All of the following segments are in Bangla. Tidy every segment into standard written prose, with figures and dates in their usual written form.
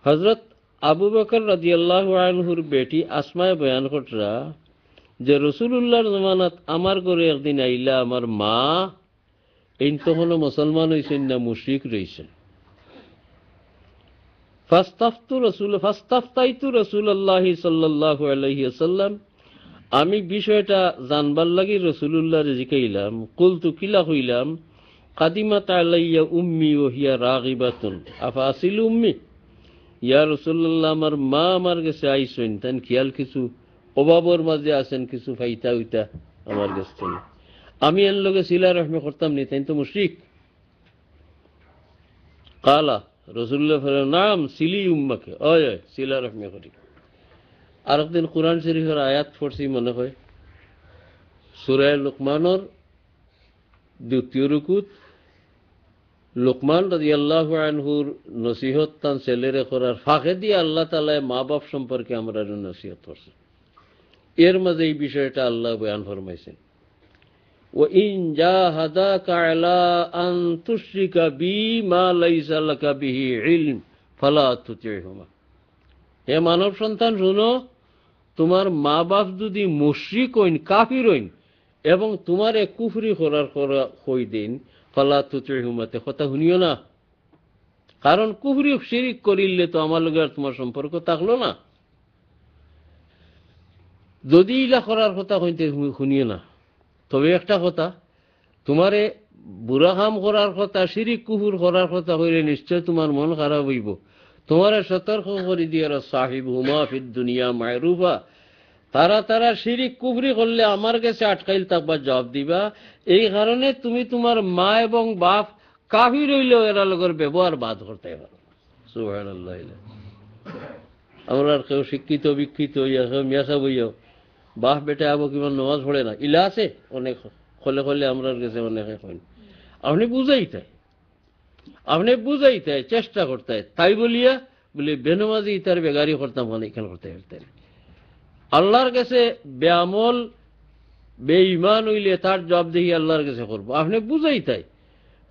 হযরত আবু বকর রাদিয়াল্লাহু আনহুর বেটি আসমায়ে বয়ান করতরা যে রাসূলুল্লাহর জামানাত আমার ঘরে একদিন আইলা আমার মা এই তখন মুসলমান হইছেন না মুশরিক রইছেন। ফাস্তাফতাইতু রাসূলুল্লাহি সাল্লাল্লাহু আলাইহি ওয়াসাল্লাম, আমি বিষয়টা জানবার লাগি রাসূলুল্লাহর জিকাইলাম। কুলতু কিলা হইলাম, কাদিমাত আলাইয়া উম্মি ওয়া হিয়া রাগিবাতুন আফাসিল উম্মি, ইয়া রাসূলুল্লাহ আমার মা আমার কাছে আইছেন, তান খেয়াল কিছু অভাবর মাঝে আছেন, কিছু ফাইতা উইতা আমার কাছে। আমি এর লগে সিলা রহমে করতাম নি, তাই তো মুশরিক। কালা রাসূলুল্লাহ ফরমালেন, নাম সিলি উম্মাকে, ওয় সিলা রহমে করি। আর একদিন কোরআন শরীফের আয়াত পড়ছি মনে হয়, সূরা লুকমানের 2য় রুকুত। লুকমান রাদিয়াল্লাহু আনহুর নসিহত তান ছেলেরে করার ফাঁকে দিয়ে আল্লাহ তাআলা মা বাপ সম্পর্কে আমরা নসিহত করছি। এর মাঝে এই বিষয়টা আল্লাহ বয়ান ফরমাইছেন, ওয়া ইন জাহাদাকা আলা আন তুশরিকা বি মা লাইসা লাকা বিহি ইলম ফালা তুতিহুমা। হে মানব সন্তান শুনো, তোমার মা বাপ যদি মুশরিক হইন, কাফির হইন এবং তোমারে কুফরি করার কই দিন, ফালা তুতিহুমাতে কথা শুনিও না। কারণ কুফরি শিরিক করিলে তো আমার লগে আর তোমার সম্পর্ক থাকলো না। যদি ইলা করার কথা কইতে শুনিও না। তবে একটা কথা, তোমারে বুড়া কাম করার কথা, শিরিক কুফর করার কথা কইলে নিশ্চয় তোমার মন খারাপ হইব। তোমারে সতর্ক করে দিয়ে সাহিবহুমা ফিদ দুনিয়া মায়রুফা, তারা শিরিক কুফরি করলে আমার কাছে আটকাইল থাকবা, জবাব দিবা। এই কারণে তুমি তোমার মা এবং বাপ কাফির হইলেও এরা লোকের ব্যবহার বাদ করতে পারো। সুবহানাল্লাহ। আমরা কেউ শিক্ষিত বিক্ষিত হইয়া কেউ মিয়াসা বইয়াও বাপ বেটা আবো কিমান নামাজ পড়ে না, ইলা আছে অনেক খলে খলে আমরা কাছে অনেকে কইন। আপনি বুঝাইতে চেষ্টা করতে, তাই বলিয়া বলে বেনমাজি তার বেগারি করতাম এখান করতে পারতেন। আল্লাহর কাছে বেআমল বেঈমান হইলে তার জবাব দেখি আল্লাহর কাছে করবো। আপনি বুঝাইতে,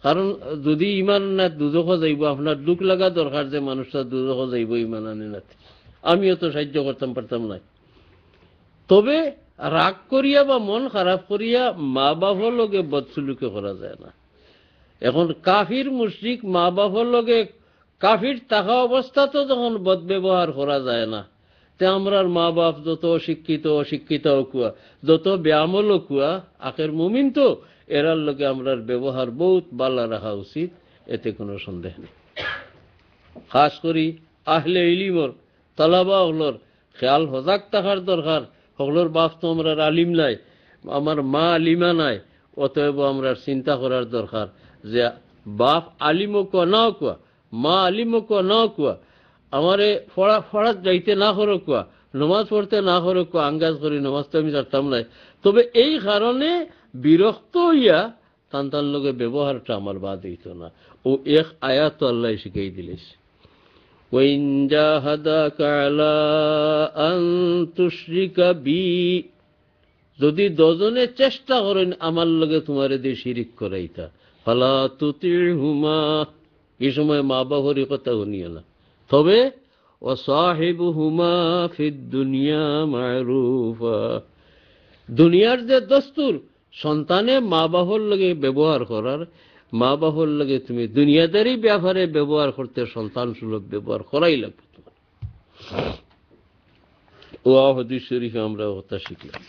কারণ যদি ইমান না দুজখ যাইব, আপনার দুঃখ লাগা দরকার যে মানুষটা দুজখ যাইব ইমান আনে না। আমিও তো সাহায্য করতাম পারতাম না। তবে রাগ করিয়া বা মন খারাপ করিয়া মা বাবার লগে বদসুলুকে করা যায় না। এখন কাফির মুশরিক মা বাবার লগে কাফির থাকা অবস্থাতেও যখন বদব্যবহার করা যায় না, তে আমরার মা বাপ যত অশিক্ষিত কুয়া, যত ব্যামল কুয়া, আখের মুমিন তো এরার লগে আমরার ব্যবহার বহুত ভালো রাখা উচিত, এতে কোনো সন্দেহ নেই। খাস করি আহলে ইলিমর তালাবা হলর খেয়াল সজাগ থাকার দরকার। হকলোর বাপ তো আমরা আলিম নাই, আমার মা আলিমা নাই, অতএব আমরা চিন্তা করার দরকার যে বাপ আলিমও কুয়া নাও কুয়া, মা আলিমও কুয়া নাও কুয়া, আমারে ফড়াত যাইতে না করো কুয়া, নমাজ পড়তে না করো কুয়া, আঙ্গাজ করি নমাজ তো আমি চারতাম নাই। তবে এই কারণে বিরক্ত হইয়া তান লোকে ব্যবহারটা আমার বাদ হইত না। ও এক আয়াত আল্লাহ শিখাই দিলেস, وَإِنْ جَاهَدَاكَ عَلَىٰ أَن تُشْرِكَ بِي, যদি দুজনে চেষ্টা করেন আমার লগে তোমারে দিয়ে শিরিক করাইতা, ফালা তুতিহুমা, এই সময় মা বাবার কথা শুনিও না। তবে ওয়াসাহিবুহুমা ফিদ দুনিয়া মা'রুফা, দুনিয়ার যে দস্তুর সন্তানে মা বাবার লগে ব্যবহার করার, মা বাবার লগে তুমি দুনিয়াদারি ব্যাপারে ব্যবহার করতে সন্তান সুলভ ব্যবহার করাই লাগবে তোমার। ও হাদিস শরীফে আমরা কথা শিখলাম।